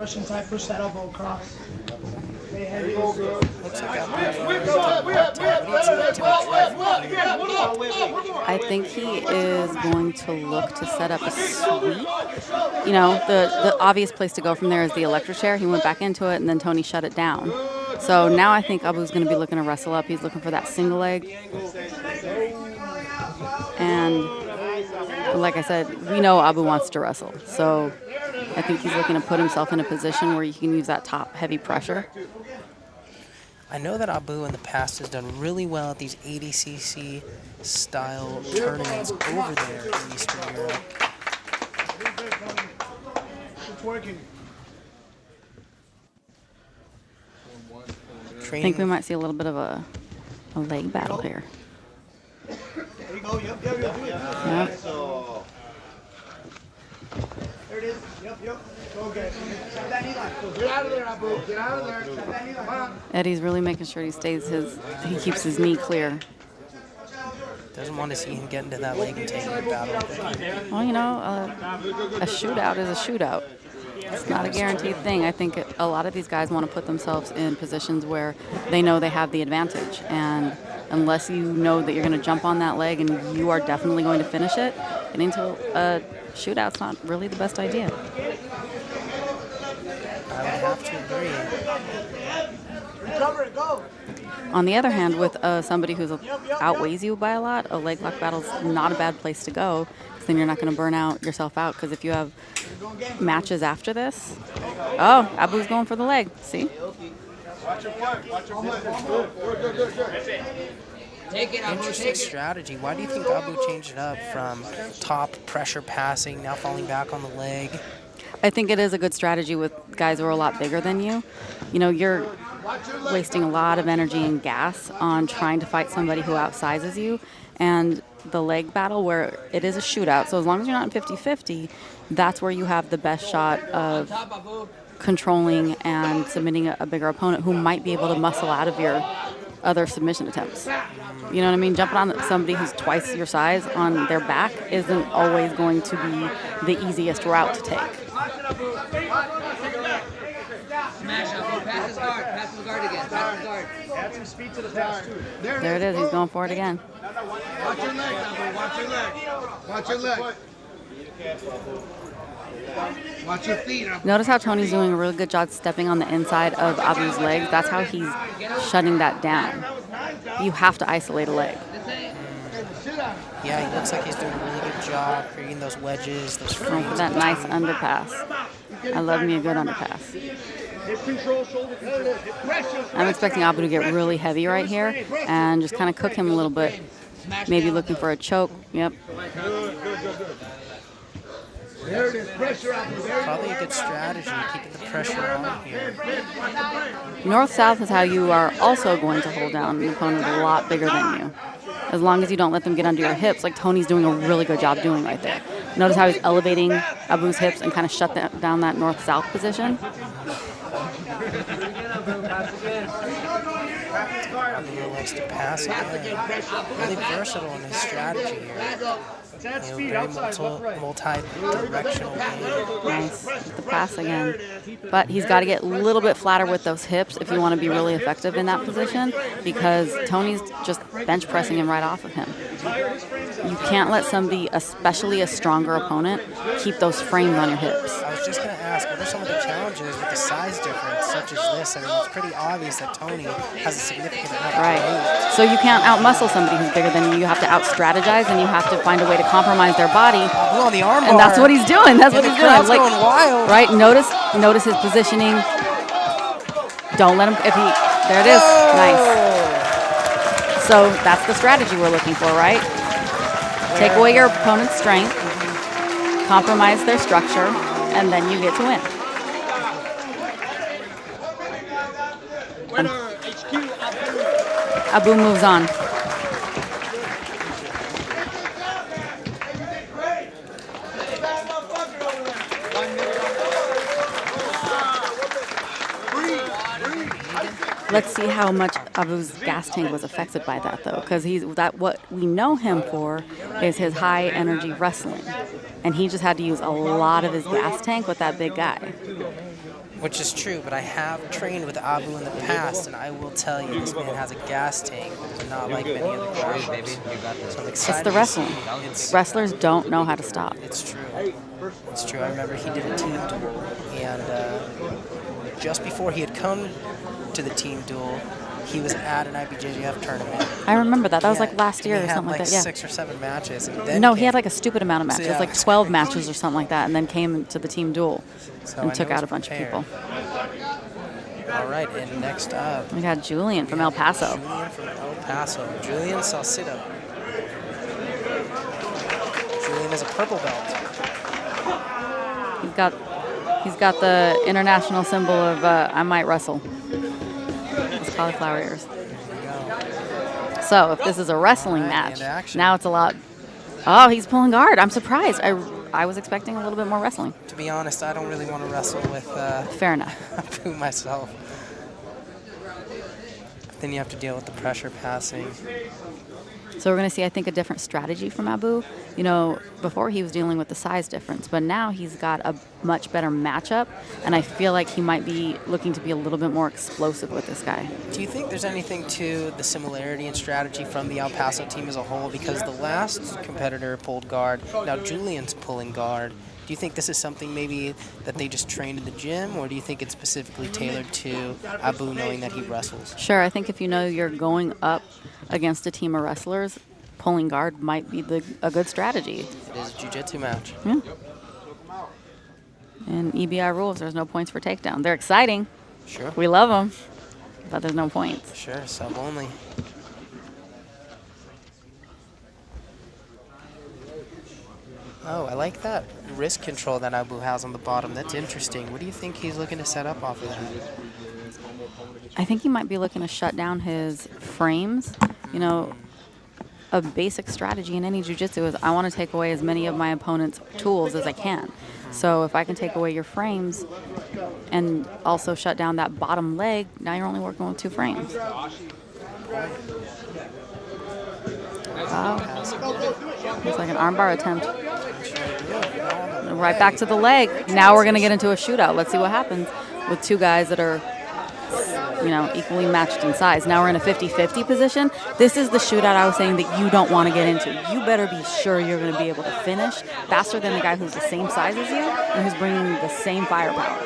Russian side push that elbow across. I think he is going to look to set up a sweep. You know, the obvious place to go from there is the electric chair. He went back into it, and then Tony shut it down. So now I think Abu's going to be looking to wrestle up. He's looking for that single leg. And like I said, we know Abu wants to wrestle. So I think he's looking to put himself in a position where he can use that top heavy pressure. I know that Abu in the past has done really well at these 80cc style tournaments over there in Eastern Europe. It's working. I think we might see a little bit of a leg battle here. There you go. Yep. Yep. There it is. Yep. Okay. Get out of there, Abu. Get out of there. Come on. Eddie's really making sure he keeps his knee clear. Doesn't want to see him get into that leg and take the battle. Well, you know, a shootout is a shootout. It's not a guaranteed thing. I think a lot of these guys want to put themselves in positions where they know they have the advantage. And unless you know that you're going to jump on that leg and you are definitely going to finish it, getting into a shootout's not really the best idea. I would have to agree. Recover it. Go. On the other hand, with somebody who outweighs you by a lot, a leg lock battle's not a bad place to go, because then you're not going to burn yourself out. Because if you have matches after this, oh, Abu's going for the leg. See? Watch your foot. Watch your foot. Good. Take it, interesting strategy. Why do you think Abu changed it up from top pressure passing, now falling back on the leg? I think it is a good strategy with guys who are a lot bigger than you. You know, you're wasting a lot of energy and gas on trying to fight somebody who outsizes you. And the leg battle, where it is a shootout, so as long as you're not in 50-50, that's where you have the best shot of controlling and submitting a bigger opponent who might be able to muscle out of your other submission attempts. You know what I mean? Jumping on somebody who's twice your size on their back isn't always going to be the easiest route to take. Smash up. Pass his guard. Pass his guard again. Pass his guard. Add some speed to the pass, too. There it is. He's going for it again. Watch your leg, Abu. Watch your leg. Watch your leg. Watch your feet. Notice how Tony's doing a really good job stepping on the inside of Abu's legs. That's how he's shutting that down. You have to isolate a leg. Yeah, he looks like he's doing a really good job creating those wedges, those frames. That nice underpass. I love me a good underpass. I'm expecting Abu to get really heavy right here and just kind of cook him a little bit. Maybe looking for a choke. Yep. There it is. Pressure out there. Probably a good strategy, keeping the pressure on here. North-south is how you are also going to hold down an opponent a lot bigger than you. As long as you don't let them get under your hips, like Tony's doing a really good job doing right there. Notice how he's elevating Abu's hips and kind of shut down that north-south position. Abu likes to pass again. Really versatile in his strategy here. Very multi-directional game. Nice with the pass again. But he's got to get a little bit flatter with those hips if you want to be really effective in that position, because Tony's just bench pressing him right off of him. You can't let somebody, especially a stronger opponent, keep those frames on your hips. I was just going to ask, what are some of the challenges with the size difference, such as this? I mean, it's pretty obvious that Tony has a significant amount of Right. So you can't out-muscle somebody who's bigger than you. You have to out-strategize, and you have to find a way to compromise their body. Abu on the arm And that's what he's doing. That's what he's doing. Like, going wild. Right? Notice his positioning. Don't let him, there it is. Nice. So that's the strategy we're looking for, right? Take away your opponent's strength, compromise their structure, and then you get to win. Abu moves on. Let's see how much Abu's gas tank was affected by that, though, because what we know him for is his high energy wrestling, and he just had to use a lot of his gas tank with that big guy. Which is true, but I have trained with Abu in the past, and I will tell you, this man has a gas tank that is not like many other grapplers. So I'm excited It's the to see. wrestling. Wrestlers don't know how to stop. It's true. It's true. I remember he did a team duel, and just before he had come to the team duel, he was at an IBJJF tournament. I remember that. That was Yeah, like last year and or he had something like like that. Yeah. 6 or 7 matches. And then No, he came- had like a stupid amount of matches, yeah, like it's 12 crazy. matches or something like that, and then came to the team duel So and I took know out he's a bunch of prepared. people. All right, and next up, We got Julian from El Paso. Julian from El Paso. Julian Salcido. Julian is a purple belt. He's got the international symbol of I might wrestle. It's cauliflower ears. So if this is a wrestling All right, match, and action. now it's a lot. Oh, he's pulling guard. I'm surprised. I was expecting a little bit more wrestling. To be honest, I don't really want to wrestle with Fair enough. Abu myself. Then you have to deal with the pressure passing. So we're going to see, I think, a different strategy from Abu. You know, before he was dealing with the size difference, but now he's got a much better matchup, and I feel like he might be looking to be a little bit more explosive with this guy. Do you think there's anything to the similarity in strategy from the El Paso team as a whole? Because the last competitor pulled guard. Now Julian's pulling guard. Do you think this is something maybe that they just trained in the gym, or do you think it's specifically tailored to Abu knowing that he wrestles? Sure, I think if you know you're going up against a team of wrestlers, pulling guard might be a good strategy. It is a jiu-jitsu match. Yeah. And EBI rules, there's no points for takedown. They're exciting. Sure. We love them, but there's no points. Sure, sub only. Oh, I like that wrist control that Abu has on the bottom. That's interesting. What do you think he's looking to set up off of that? I think he might be looking to shut down his frames. You know, a basic strategy in any jiu-jitsu is I want to take away as many of my opponent's tools as I can. So if I can take away your frames and also shut down that bottom leg, now you're only working with 2 frames. Wow. It's like an armbar attempt. Right back to the leg. Now we're going to get into a shootout. Let's see what happens with 2 guys that are, you know, equally matched in size. Now we're in a 50-50 position. This is the shootout I was saying that you don't want to get into. You better be sure you're going to be able to finish faster than the guy who's the same size as you and who's bringing the same firepower.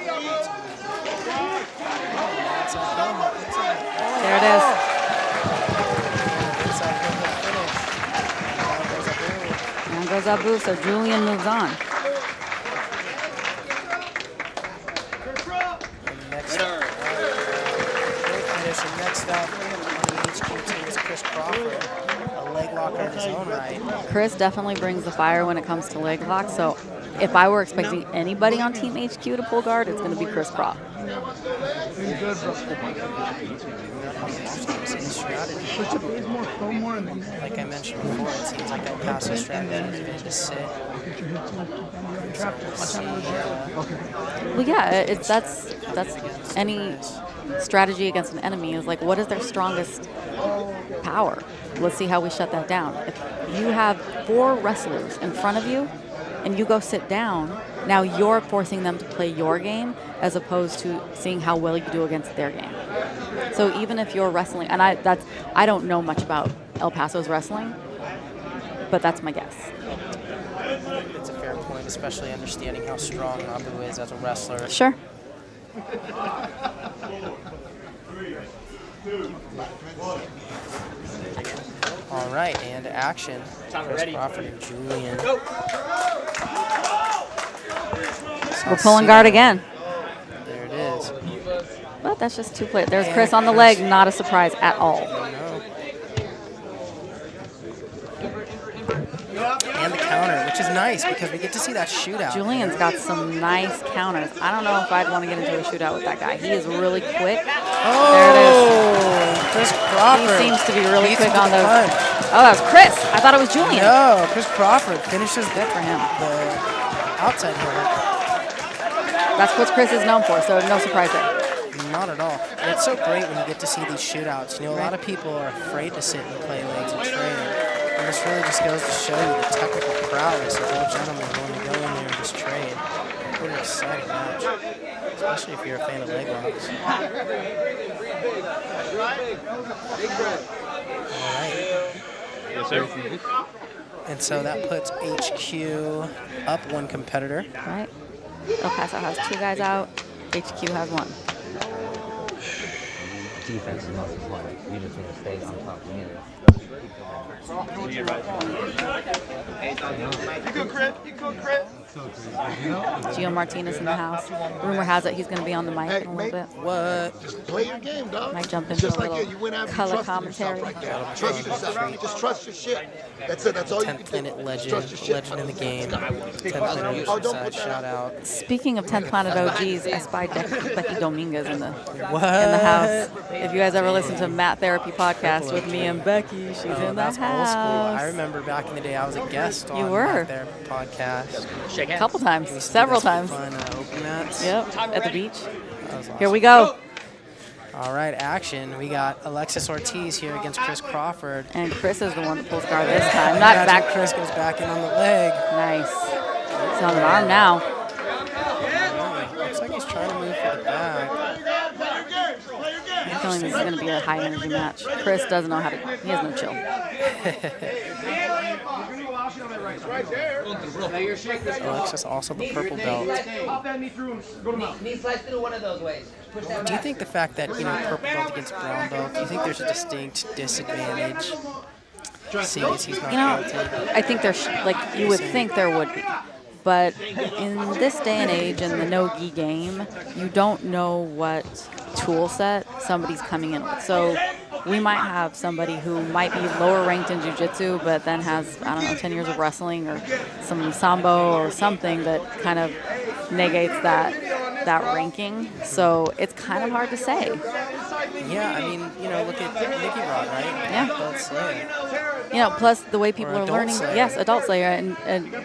There it is. Down goes Abu, so Julian moves on. Next up, on the HQ team is Chris Crawford, a leg locker in his own right. Chris definitely brings the fire when it comes to leg locks, so if I were expecting anybody on Team HQ to pull guard, it's going to be Chris Crawford. Like I mentioned before, it seems like El Paso strategy is to sit. Well, yeah, that's any strategy against an enemy is like, what is their strongest power? Let's see how we shut that down. If you have 4 wrestlers in front of you and you go sit down, now you're forcing them to play your game as opposed to seeing how well you do against their game. So even if you're wrestling, and I don't know much about El Paso's wrestling, but that's my guess. It's a fair point, especially understanding how strong Abu is as a wrestler. Sure. All right, and action. Chris Crawford and Julian. We're pulling guard again. There it is. But that's just 2 players. There's Chris on the leg, not a surprise at all. And the counter, which is nice because we get to see that shootout. Julian's got some nice counters. I don't know if I'd want to get into a shootout with that guy. He is really quick. Oh, there it is. Chris Crawford. He seems to be really beats quick him on with a those. punch. Oh, that was Chris. I thought it was Julian. No, Chris Crawford finishes Good for him. the outside hitter. That's what Chris is known for, so no surprise there. Not at all. And it's so great when you get to see these shootouts. You know, a lot of people are afraid to sit and play legs and train. And this really just goes to show you the technical prowess of both gentlemen willing to go in there and just trade. What an exciting match. especially if you're a fan of leg locks. All right. Yes, sir. And so that puts HQ up one competitor. Right. El Paso has 2 guys out. HQ has 1. Defense is most important. You just need to stay on top of me. You good, Crit? You good, Crit? Gio Martinez in the house. Rumor has it he's going to be on the mic in a little bit. What? Just play your game, dog. Might jump into Just a like little you win after color you trust in commentary. yourself right there. Trust yourself. Just trust your shit. That's it. That's all you 10th can do. Planet Just legend, trust your shit. legend in the game. 10th Planet Oceanside, shout out. Speaking of 10th Planet OGs, I spied Becky Dominguez in the What? house. If you guys ever listen to Matt Therapy podcast with me and Becky, she's in the That's house. old school. I remember back in the day I was a guest on were. their podcast. A couple times, We used to do several this for times. Fun, open mats. Yep, at the beach. That was awesome. Here we go. All right, action. We got Alexis Ortiz here against Chris Crawford. And Chris is the one that pulls guard this time. Not That's back. where Chris goes back in on the leg. Nice. He's on an arm now. Looks like he's trying to move for the back. I'm feeling this is going to be a high energy match. Chris doesn't know how to. He has no chill. Alexis also the purple belt. Knee slice through one of those ways. Push that Do you back. think the fact that, purple belt against brown belt, do you think there's a distinct disadvantage seeing as he's not guilty? I think there's, you would think there would be. But in this day and age, in the no-gi game, you don't know what tool set somebody's coming in with. So we might have somebody who might be lower ranked in jiu-jitsu, but then has, 10 years of wrestling or some sambo or something that kind of negates that ranking. So it's kind of hard to say. Yeah, look at Nicky Rod, right? Yeah. Belt Slayer. Plus the way people Or are Adult learning. Slayer. Yes, adult slayer, and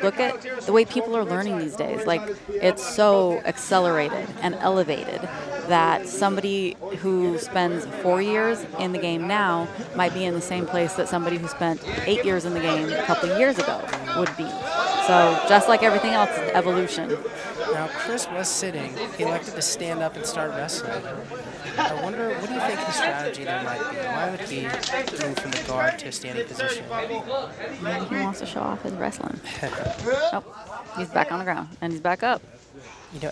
look at the way people are learning these days. It's so accelerated and elevated that somebody who spends 4 years in the game now might be in the same place that somebody who spent 8 years in the game a couple of years ago would be. So just like everything else, it's evolution. Now, Chris was sitting. He elected to stand up and start wrestling. I wonder, what do you think his strategy there might be? Why would he move from the guard to a standing position? Maybe he wants to show off his wrestling. Oh, he's back on the ground, and he's back up.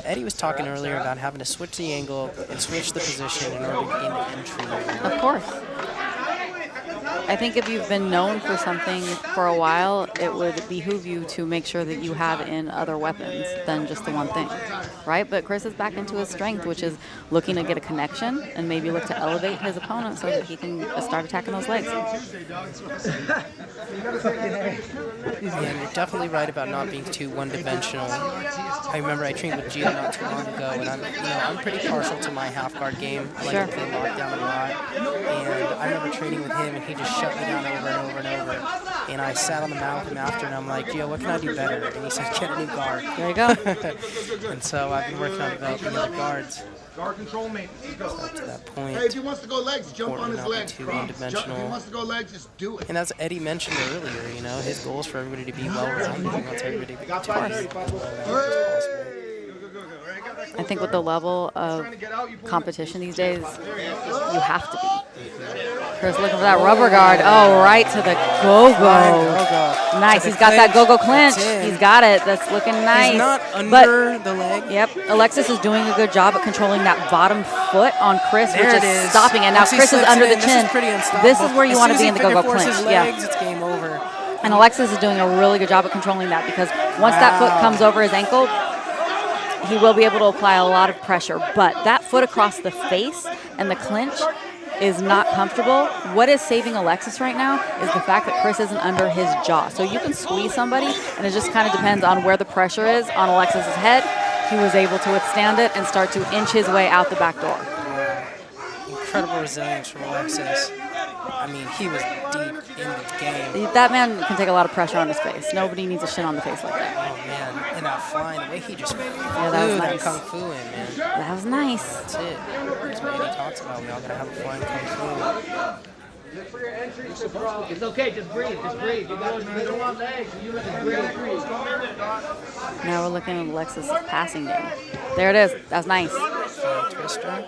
Eddie was talking earlier about having to switch the angle and switch the position in order to gain the entry. Of course. I think if you've been known for something for a while, it would behoove you to make sure that you have in other weapons than just the one thing, right? But Chris is back into his strength, which is looking to get a connection and maybe look to elevate his opponent so that he can start attacking those legs. Yeah, you're definitely right about not being too one-dimensional. I remember I trained with Gio not too long ago, and I'm pretty partial to my half-guard game. I like to play lockdown a lot, and I remember training with him, and he just shut me down over and over and over. And I sat on the mat with him after, and I'm like, Gio, what can I do better? And he said, get a new guard. There you go. And so I've been working on developing other guards. Guard control mate. Up to that point. Hey, if he wants to go legs, jump on his legs. Too If he one-dimensional. wants to go legs, just do it. And as Eddie mentioned earlier, his goal is for everybody to be well-rounded. He wants everybody to be as possible. I think with the level of competition these days, you have to be. Chris looking for that rubber guard. Oh, right to the go-go. Nice. He's got that go-go clinch. He's got it. That's looking nice. He's not under the leg. Yep. Alexis is doing a good job at controlling that bottom foot on Chris, There which it is is. stopping. And now Once he Chris is slips under it the in, chin. This is pretty unstoppable. This is where you want to be in the go-go As soon as clinch. he figure fours his legs, it's game over. And Alexis is doing a really good job at controlling that because once that foot comes over his ankle, he will be able to apply a lot of pressure. But that foot across the face and the clinch is not comfortable. What is saving Alexis right now is the fact that Chris isn't under his jaw. So you can squeeze somebody, and it just kind of depends on where the pressure is on Alexis's head. He was able to withstand it and start to inch his way out the back door. Incredible resilience from Alexis. He was deep in the game. That man can take a lot of pressure on his face. Nobody needs a shin on the face like that. Oh, man. And that flying, the way he just that was flew nice. that kung fu in, man. That was nice. That's it. That's what Eddie talks about. We all got to have a flying kung fu. It's okay, just breathe, just breathe. You don't want legs, you just breathe. Now we're looking at Alexis' passing game. There it is. That was nice. twister.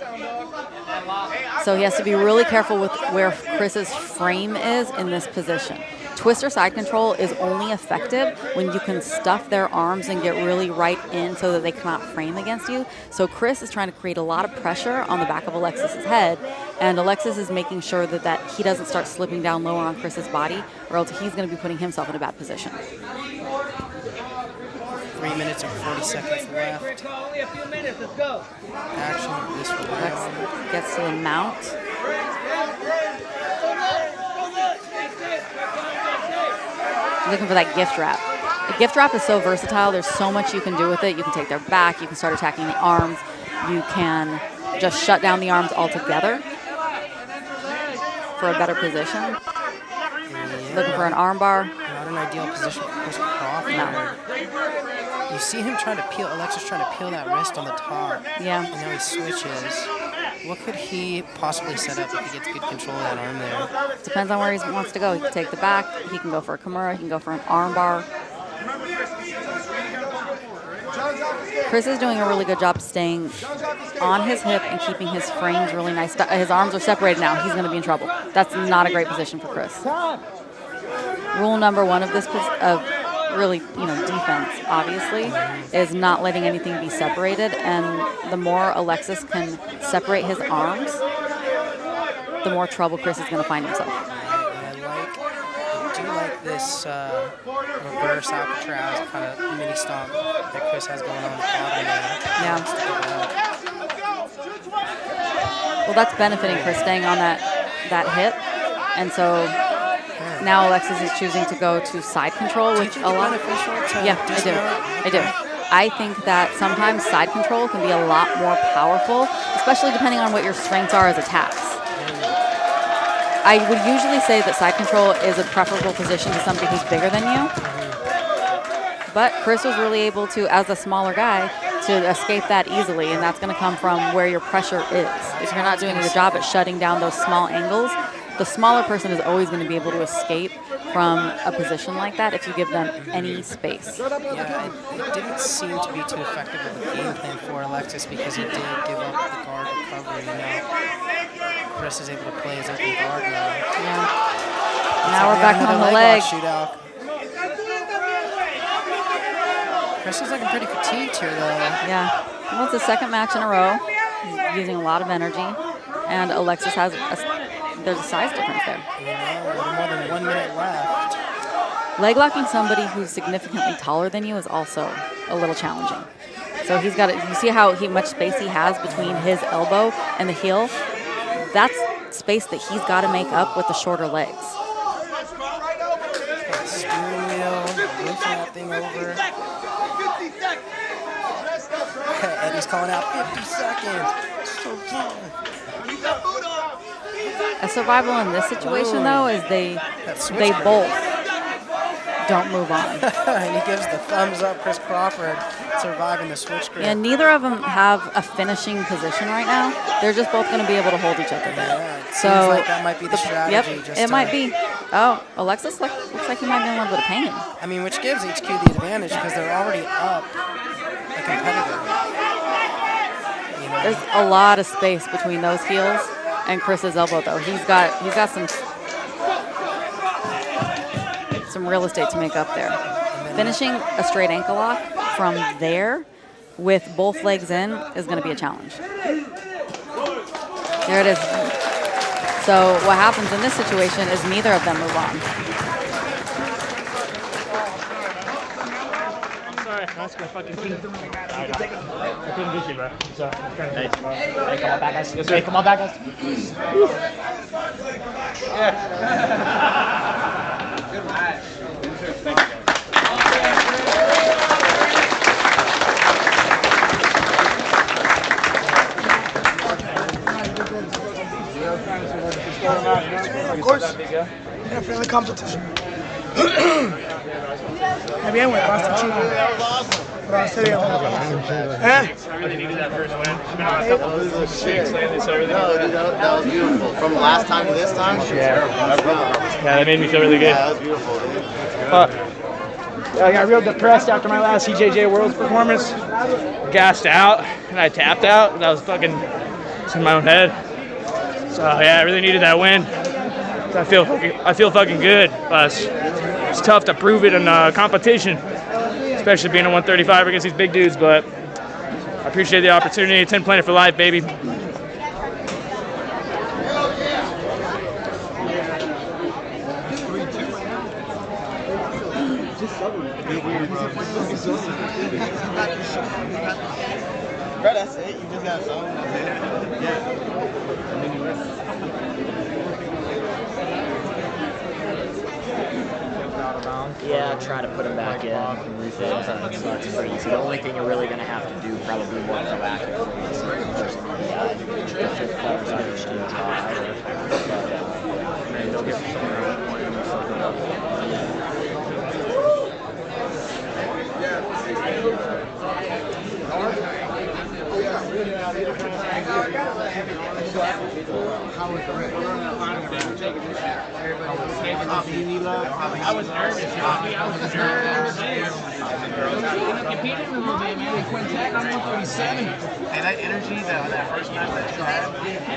So he has to be really careful with where Chris's frame is in this position. Twister side control is only effective when you can stuff their arms and get really right in so that they cannot frame against you. So Chris is trying to create a lot of pressure on the back of Alexis's head, and Alexis is making sure that he doesn't start slipping down lower on Chris's body, or else he's going to be putting himself in a bad position. 3 minutes and 40 seconds left. Only a few minutes. Let's go. Action this round. Alex gets to the mount. Looking for that gift wrap. The gift wrap is so versatile. There's so much you can do with it. You can take their back. You can start attacking the arms. You can just shut down the arms altogether for a better position. Yeah. Looking for an arm bar. Not an ideal position for Chris Crawford. No. You see him trying to peel, Alexis trying to peel that wrist on the top. Yeah. And now he switches. What could he possibly set up if he gets good control of that arm there? Depends on where he wants to go. He can take the back. He can go for a Kimura. He can go for an arm bar. Chris is doing a really good job staying on his hip and keeping his frames really nice. His arms are separated now. He's going to be in trouble. That's not a great position for Chris. Rule number one of this really, defense, obviously, is not letting anything be separated. And the more Alexis can separate his arms, the more trouble Chris is going to find himself. I do like this reverse Alcatraz kind of mini stomp that Chris has going on. Yeah. Well, that's benefiting Chris staying on that hip, and so now Alexis is choosing to go to side control, which a lot of I do. I think that sometimes side control can be a lot more powerful, especially depending on what your strengths are as attacks. I would usually say that side control is a preferable position to somebody who's bigger than you. But Chris was really able to, as a smaller guy, to escape that easily, and that's going to come from where your pressure is. If you're not doing a good job at shutting down those small angles, the smaller person is always going to be able to escape from a position like that if you give them any space. Yeah, it didn't seem to be too effective of a game plan for Alexis because he did give up the guard recovery. Now Chris is able to play his open guard now. Yeah. Now we're back on the leg. Shootout. Chris is looking pretty fatigued here, though. Yeah. Well, it's the second match in a row. He's using a lot of energy. And Alexis has there's a size difference there. Yeah, a little more than 1 minute left. Leg locking somebody who's significantly taller than you is also a little challenging. So he's got you see how much space he has between his elbow and the heel? That's space that he's got to make up with the shorter legs. Steering wheel, roofing that thing over. Eddie's calling out 50 seconds. So fun. A survival in this situation, though, is they both don't move on. And he gives the thumbs up, Chris Crawford, surviving the switch grip. And neither of them have a finishing position right now. They're just both going to be able to hold each other there. Yeah, it so seems like that might be the strategy. Yep, just it might be. Oh, Alexis looks like he might be in a little bit of pain. I mean, which gives HQ the advantage because they're already up a competitor. There's a lot of space between those heels and Chris's elbow, though. He's got some real estate to make up there. Finishing a straight ankle lock from there with both legs in is going to be a challenge. There it is. So what happens in this situation is neither of them move on. Sorry, that's my fucking team. I couldn't beat you, bro. So, hey, come on back, guys. Yes, sir. Hey, come on back, guys. Yeah. Good match. Thank you, guys. Of course. Yeah, friendly competition. Bien, güey, basta chido. Basta bien. You needed that first win. It's been on a couple of weeks lately, so really No, that was beautiful. From last time to this time? Yeah, that made me feel really good. Yeah, that was beautiful, dude. Fuck. I got real depressed after my last CJJ Worlds performance. Gassed out, and I tapped out, and I was fucking in my own head. So yeah, I really needed that win. So I feel fucking good. It's tough to prove it in competition, especially being a 135 against these big dudes. But I appreciate the opportunity. 10 Planet for life, baby. Bro, that's it. You just got something. Yeah, try to put him back in and refit. It's pretty easy. The only thing you're really going to have to do, probably more proactively, is the fifth players understand try. And they'll get somewhere around point or something else. I was nervous. Competed a little bit, man. Quintet, I'm 137. And that energy, that first time that you had,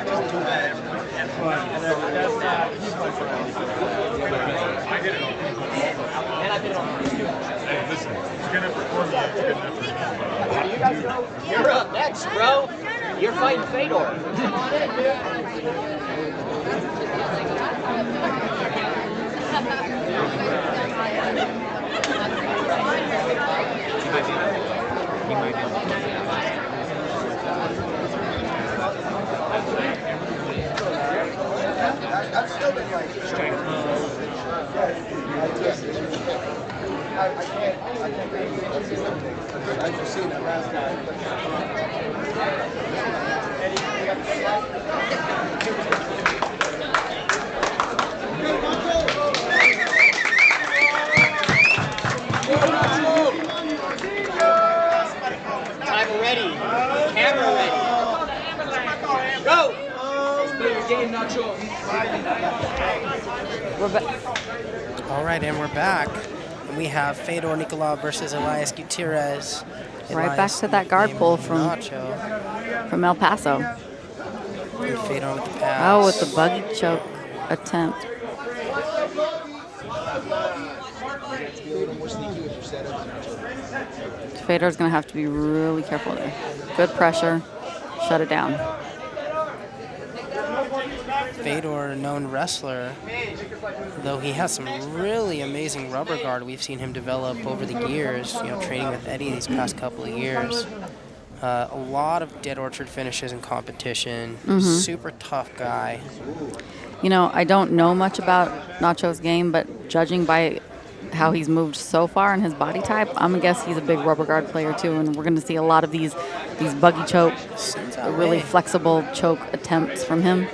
just do that every Hey, listen, he's gonna perform you good enough. You're up next, bro. You're fighting Fedor. I've still been like strength. I can't I've just seen that last guy. Timer ready. Camera ready. Go! We're back. All right, and we're back. And we have Fedor Nicolau versus Elias Gutierrez. Right back to that guard pull from El Paso. And Fedor with the pass. Oh, with the buggy choke attempt. Fedor's going to have to be really careful there. Good pressure. Shut it down. Fedor, a known wrestler, though he has some really amazing rubber guard we've seen him develop over the years, training with Eddie these past couple of years. A lot of Dead Orchard finishes in competition. Super tough guy. I don't know much about Nacho's game, but judging by how he's moved so far and his body type, I'm gonna guess he's a big rubber guard player too, and we're gonna see a lot of these buggy choke, really flexible choke attempts from him.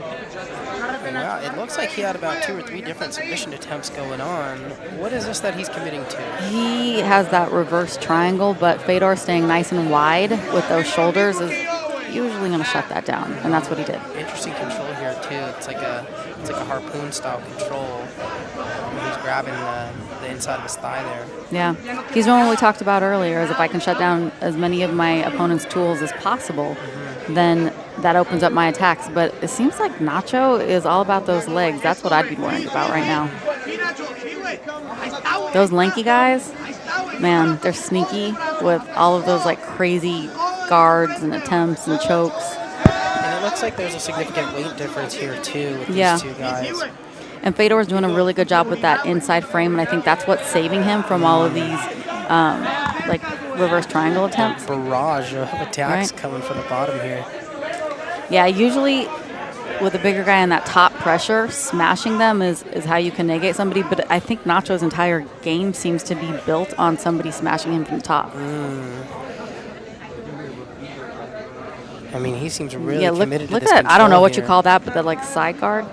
Wow, it looks like he had about 2 or 3 different submission attempts going on. What is this that he's committing to? He has that reverse triangle, but Fedor staying nice and wide with those shoulders is usually going to shut that down, and that's what he did. Interesting control here too. It's like a harpoon style control. He's grabbing the inside of his thigh there. Yeah, he's doing what we talked about earlier, is if I can shut down as many of my opponent's tools as possible, then that opens up my attacks. But it seems like Nacho is all about those legs. That's what I'd be worried about right now. Those lanky guys, man, they're sneaky with all of those like crazy guards and attempts and chokes. And it looks like there's a significant weight difference here too with these two guys. And Fedor's doing a really good job with that inside frame, and I think that's what's saving him from all of these like reverse triangle attempts. Barrage of attacks coming from the bottom here. Yeah, usually with a bigger guy in that top pressure, smashing them is how you can negate somebody, but I think Nacho's entire game seems to be built on somebody smashing him from the top. I mean, he seems really committed to look this at that. I don't know what here. you call that, but the like side guard.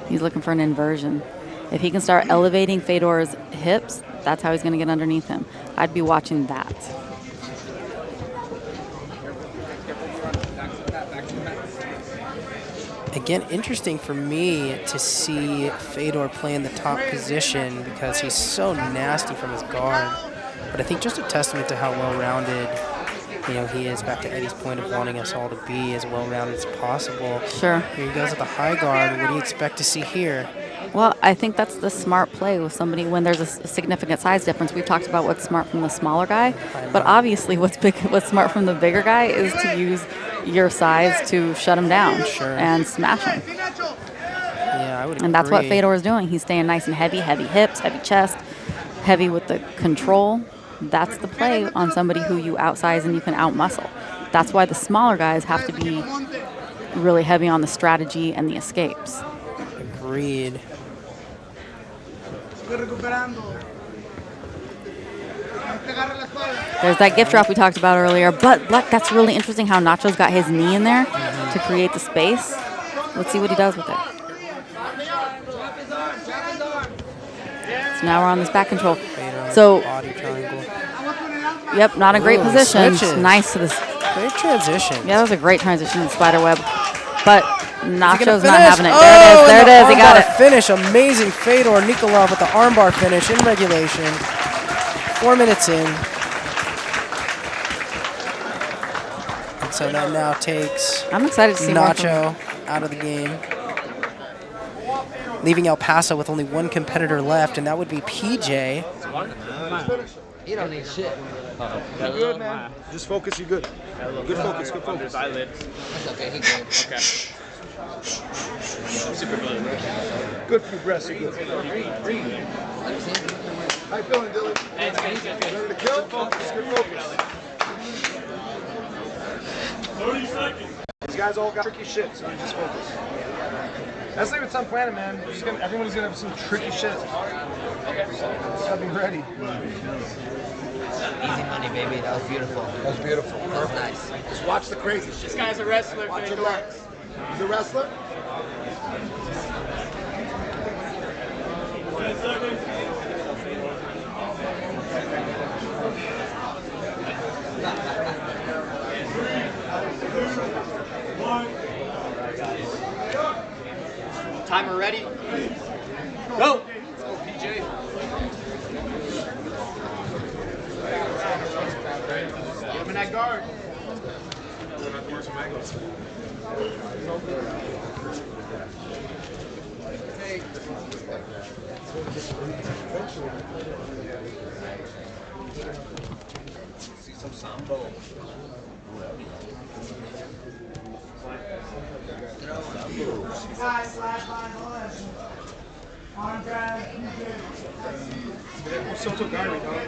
He's looking for an inversion. If he can start elevating Fedor's hips, that's how he's going to get underneath him. I'd be watching that. Again, interesting for me to see Fedor play in the top position because he's so nasty from his guard. But I think just a testament to how well-rounded, he is. Back to Eddie's point of wanting us all to be as well-rounded as possible. Sure. Here he goes at the high guard. What do you expect to see here? Well, I think that's the smart play with somebody when there's a significant size difference. We talked about what's smart from the smaller guy, but obviously what's smart from the bigger guy is to use your size to shut him down and smash him. Yeah, I would agree. And that's what Fedor is doing. He's staying nice and heavy hips, heavy chest, heavy with the control. That's the play on somebody who you outsize and you can outmuscle. That's why the smaller guys have to be really heavy on the strategy and the escapes. Agreed. There's that gift drop we talked about earlier, but that's really interesting how Nacho's got his knee in there to create the space. Let's see what he does with it. So now we're on this back control. So, yep, not a great position. Switches. Nice to this. Great transition. Yeah, that was a great transition in spider web. But Nacho's finish? not having it. Oh, There it is. He got armbar it. Finish. Amazing Fedor Nikolov with the armbar finish in regulation. 4 minutes in. And so that now takes I'm excited to see more from Nacho out of the game, leaving El Paso with only one competitor left, and that would be PJ. You don't need shit. You're good, man. Just focus, you're good. Good focus, good focus. That's okay, he good. Okay. Super good. Good for your breast, you're good. How you feeling, Dylan? Ready to kill? Focus, good focus. 30 seconds. These guys all got tricky shit, so you just focus. That's like what's on Planet, man. Everyone's gonna have some tricky shit. Just gotta be ready. Easy money, baby. That was beautiful. That was beautiful. That was nice. Just watch the crazy shit. This guy's a wrestler. Watch your legs. He's a wrestler? 10 seconds. Timer ready? Go! Let's go, PJ. Get him in that guard. See some sambo. Soto Gary, dog.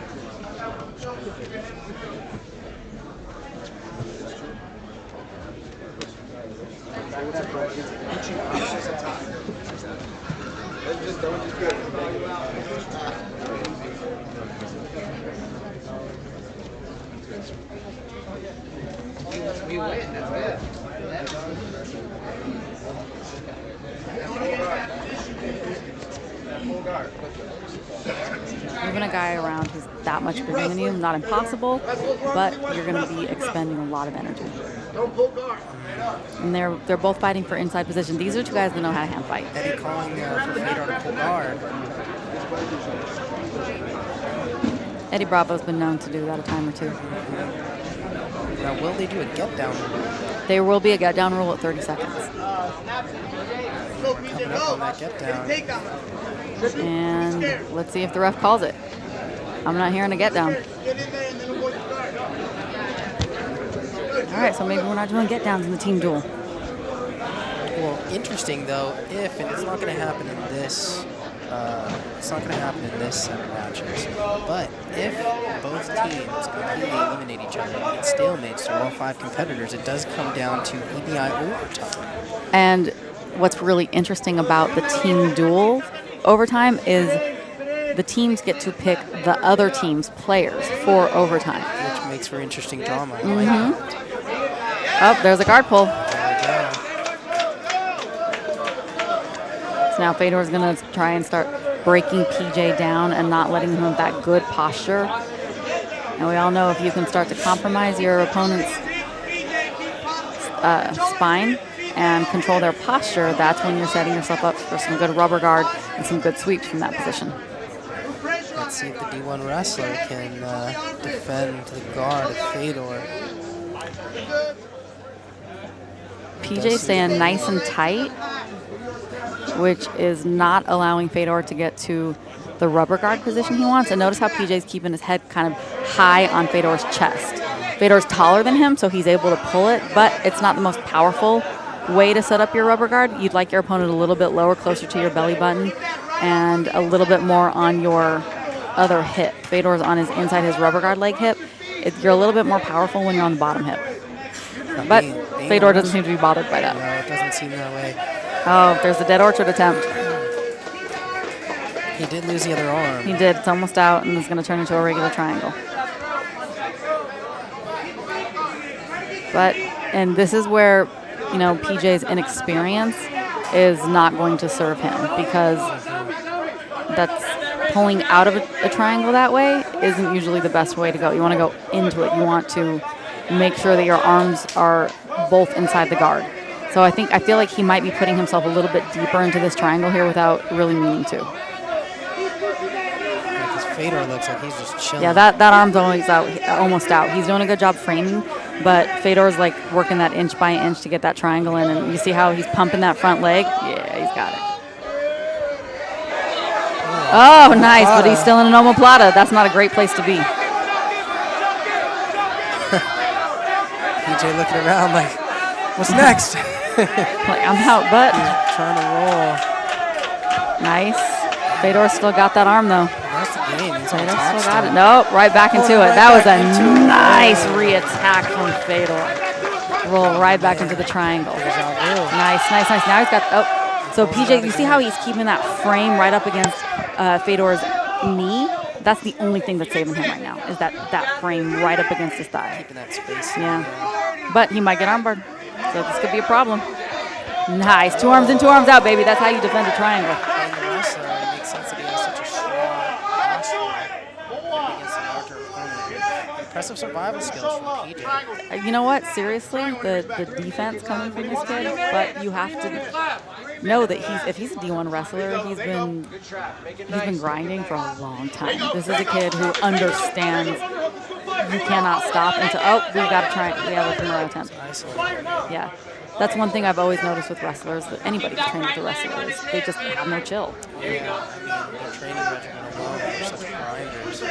That was just good. We win, that's good. Moving a guy around who's that much bigger than you, not impossible, but you're going to be expending a lot of energy. And they're both fighting for inside position. These are two guys that know how to hand fight. Eddie calling for Fedor to pull guard. Eddie Bravo's been known to do that a time or two. Now, will they do a get down? There will be a get down rule at 30 seconds. Coming up on that get down. And let's see if the ref calls it. I'm not hearing a get down. All right, so maybe we're not doing get downs in the team duel. Well, interesting though, if, and it's not going to happen in this, set of matches, but if both teams completely eliminate each other and get stalemates through all 5 competitors, it does come down to EBI overtime. And what's really interesting about the team duel overtime is the teams get to pick the other team's players for overtime. Which makes for interesting drama. Oh, there's a guard pull. So now Fedor's going to try and start breaking PJ down and not letting him have that good posture. And we all know if you can start to compromise your opponent's spine and control their posture, that's when you're setting yourself up for some good rubber guard and some good sweeps from that position. Let's see if the D1 wrestler can defend the guard of Fedor. PJ staying nice and tight, which is not allowing Fedor to get to the rubber guard position he wants. And notice how PJ's keeping his head kind of high on Fedor's chest. Fedor's taller than him, so he's able to pull it, but it's not the most powerful way to set up your rubber guard. You'd like your opponent a little bit lower, closer to your belly button, and a little bit more on your other hip. Fedor's on his inside his rubber guard leg hip. You're a little bit more powerful when you're on the bottom hip. But Fedor doesn't seem to be bothered by that. No, it doesn't seem that way. Oh, there's the dead orchard attempt. He did lose the other arm. He did. It's almost out, and it's going to turn into a regular triangle. And this is where, PJ's inexperience is not going to serve him, because that's pulling out of a triangle that way isn't usually the best way to go. You want to go into it. You want to make sure that your arms are both inside the guard. So I feel like he might be putting himself a little bit deeper into this triangle here without really meaning to. Because Fedor looks like he's just chilling. Yeah, that arm's almost out. He's doing a good job framing, but Fedor's like working that inch by inch to get that triangle in, and you see how he's pumping that front leg? Yeah, he's got it. Oh, nice, but he's still in an omoplata. That's not a great place to be. PJ looking around like, what's next? Like, I'm out, but. He's trying to roll. Nice. Fedor still got that arm, though. That's the game. He's Fedor still got it. Nope, right back into it. That was a nice re-attack from Fedor. Roll right back into the triangle. Nice. Now he's got, so PJ, you see how he's keeping that frame right up against Fedor's knee? That's the only thing that's saving him right now, is that frame right up against his thigh. Keeping that space. Yeah. But he might get armbarred, so this could be a problem. Nice. 2 arms in, 2 arms out, baby. That's how you defend a triangle. And the wrestler, it makes sense that he has such a strong posture against a larger opponent. Impressive survival skills from PJ. You know what? Seriously, the defense coming from this kid, but you have to know that if he's a D1 wrestler, he's been grinding for a long time. This is a kid who understands you cannot stop until we've got to try. We have a Kimura attempt. Yeah, that's one thing I've always noticed with wrestlers, that anybody who's trained with a wrestler is they just have no chill. Yeah, I mean, their training regimen alone, they're such grinders.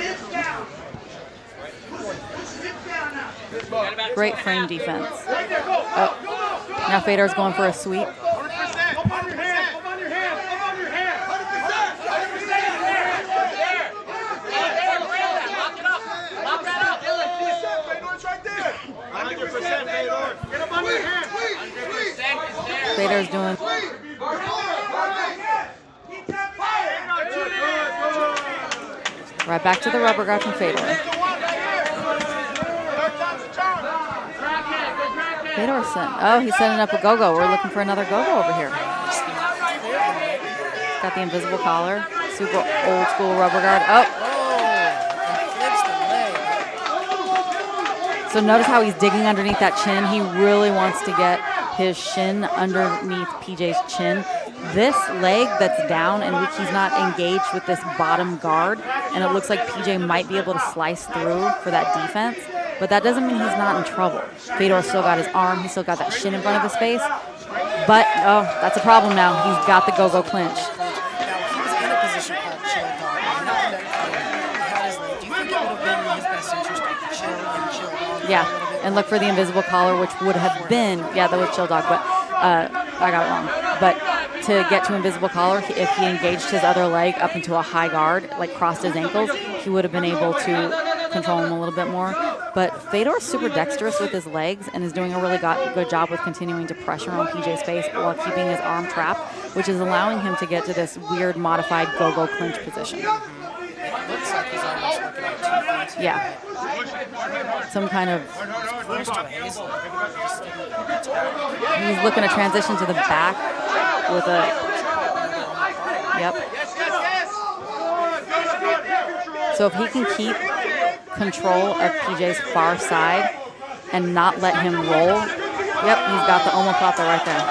Great frame defense. Now Fedor's going for a sweep. Fedor's doing. Right back to the rubber guard from Fedor. He's setting up a go-go. We're looking for another go-go over here. Got the invisible collar. Super old school rubber guard. So notice how he's digging underneath that chin. He really wants to get his shin underneath PJ's chin. This leg that's down and weak, he's not engaged with this bottom guard, and it looks like PJ might be able to slice through for that defense, but that doesn't mean he's not in trouble. Fedor still got his arm, he's still got that shin in front of his face, but that's a problem now. He's got the go-go clinch. Now, he was in a position called chill dog. Do you think it would have been in his best interest to chill dog? Yeah, and look for the invisible collar, which would have been, that was chill dog, but I got it wrong. But to get to invisible collar, if he engaged his other leg up into a high guard, like crossed his ankles, he would have been able to control him a little bit more. But Fedor's super dexterous with his legs and is doing a really good job with continuing to pressure on PJ's face while keeping his arm trapped, which is allowing him to get to this weird modified go-go clinch position. Looks like he's almost working on 2 feet. Yeah. Some kind of. He's looking to transition to the back with a. Yep. So if he can keep control of PJ's far side and not let him roll, Yep, he's got the omoplata right there.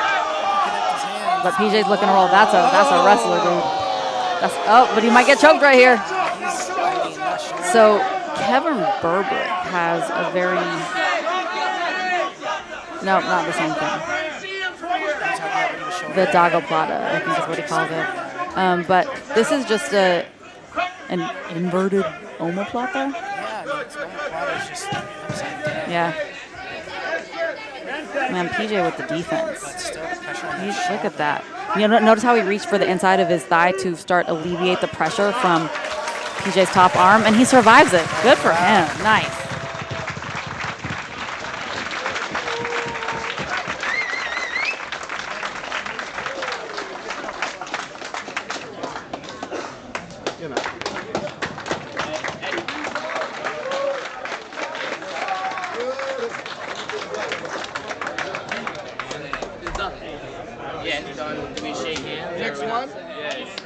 But PJ's looking to roll. That's a wrestler, dude. But he might get choked right here. So Kevin Burbrick has a very no, not the same thing. The Dagoplata, I think is what he calls it. But this is just an inverted omoplata. Yeah. Man, PJ with the defense. Look at that. You know, notice how he reached for the inside of his thigh to start alleviate the pressure from PJ's top arm, and he survives it. Good for him. Nice. Next one. Yeah, it's